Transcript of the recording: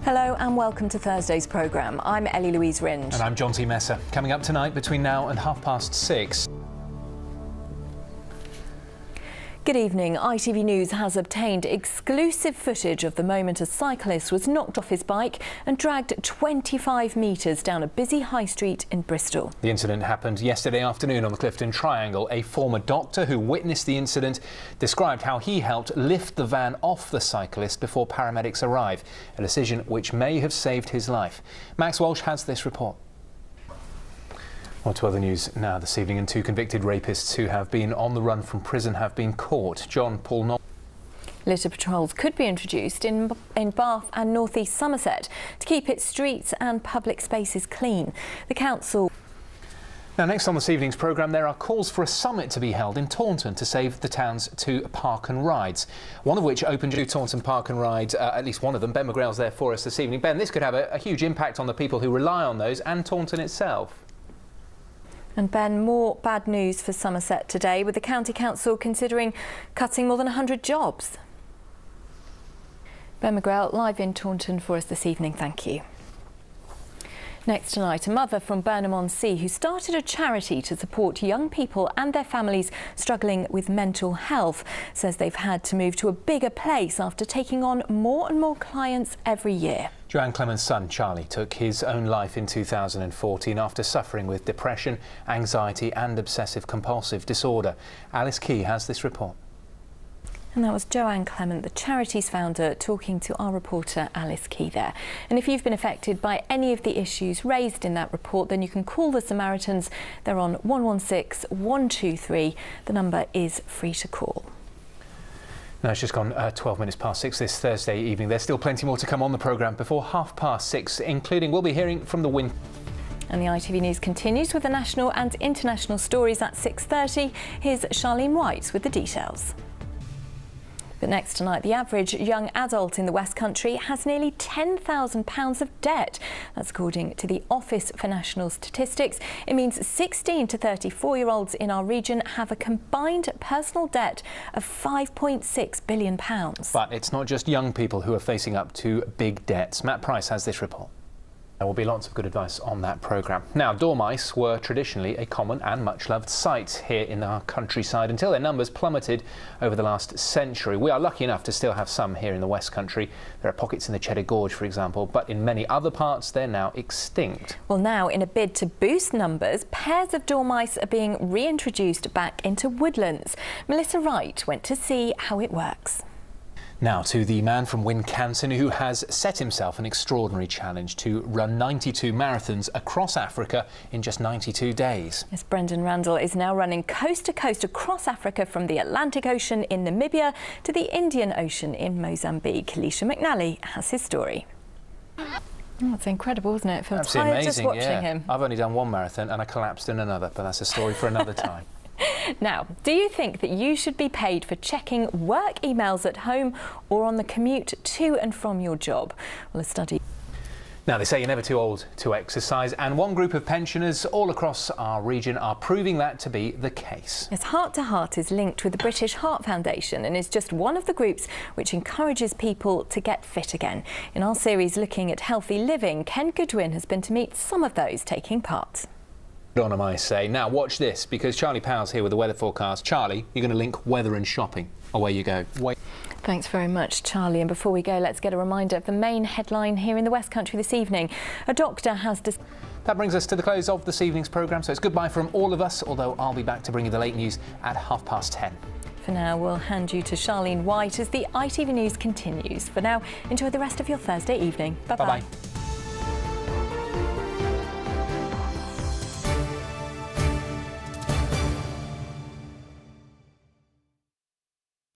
Hello and welcome to Thursday's programme. I'm Ellie Louise Ringe. And I'm John T. Messer. Coming up tonight between now and 6:30. Good evening. ITV News has obtained exclusive footage of the moment a cyclist was knocked off his bike and dragged 25 metres down a busy high street in Bristol. The incident happened yesterday afternoon on the Clifton Triangle. A former doctor who witnessed the incident described how he helped lift the van off the cyclist before paramedics arrive, a decision which may have saved his life. Max Walsh has this report. On to other news now this evening, and two convicted rapists who have been on the run from prison have been caught. John Paul Noel. Litter patrols could be introduced in Bath and North East Somerset to keep its streets and public spaces clean. The council. Now, next on this evening's programme, there are calls for a summit to be held in Taunton to save the town's two park and rides, one of which opened to Taunton Park and Rides, at least one of them. Ben McGrail's there for us this evening. Ben, this could have a huge impact on the people who rely on those and Taunton itself. And Ben, more bad news for Somerset today, with the County Council considering cutting more than 100 jobs. Ben McGrail live in Taunton for us this evening. Thank you. Next tonight, a mother from Burnham-on-Sea who started a charity to support young people and their families struggling with mental health says they've had to move to a bigger place after taking on more and more clients every year. Joanne Clement's son, Charlie, took his own life in 2014 after suffering with depression, anxiety and obsessive-compulsive disorder. Alice Key has this report. And that was Joanne Clement, the charity's founder, talking to our reporter Alice Key there. And if you've been affected by any of the issues raised in that report, then you can call the Samaritans. They're on 116 123. The number is free to call. Now, it's just gone 12 minutes past 6 this Thursday evening. There's still plenty more to come on the programme before 6:30, including we'll be hearing from the wind. And the ITV News continues with the national and international stories at 6:30. Here's Charlene White with the details. But next tonight, the average young adult in the West Country has nearly £10,000 of debt. That's according to the Office for National Statistics. It means 16 to 34-year-olds in our region have a combined personal debt of £5.6 billion. But it's not just young people who are facing up to big debts. Matt Price has this report. There will be lots of good advice on that programme. Now, dormice were traditionally a common and much-loved sight here in our countryside until their numbers plummeted over the last century. We are lucky enough to still have some here in the West Country. There are pockets in the Cheddar Gorge, for example, but in many other parts they're now extinct. Well, now, in a bid to boost numbers, pairs of dormice are being reintroduced back into woodlands. Melissa Wright went to see how it works. Now to the man from Wincanton who has set himself an extraordinary challenge to run 92 marathons across Africa in just 92 days. Yes, Brendan Randall is now running coast to coast across Africa from the Atlantic Ocean in Namibia to the Indian Ocean in Mozambique. Leisha McNally has his story. Oh, it's incredible, isn't it? I feel Absolutely tired amazing, just watching him. I've only done one marathon and I collapsed in another, but that's a story for another time. Now, do you think that you should be paid for checking work emails at home or on the commute to and from your job? Well, a study. Now, they say you're never too old to exercise, and one group of pensioners all across our region are proving that to be the case. Yes, Heart to Heart is linked with the British Heart Foundation and is just one of the groups which encourages people to get fit again. In our series looking at healthy living, Ken Goodwin has been to meet some of those taking part. On them, I say. Now watch this, because Charlie Powell's here with the weather forecast. Charlie, you're going to link weather and shopping. Away you go. Thanks very much, Charlie. And before we go, let's get a reminder of the main headline here in the West Country this evening. A doctor has... That brings us to the close of this evening's programme, so it's goodbye from all of us, although I'll be back to bring you the late news at 10:30. For now, we'll hand you to Charlene White as the ITV News continues. For now, enjoy the rest of your Thursday evening. Bye-bye. Bye-bye.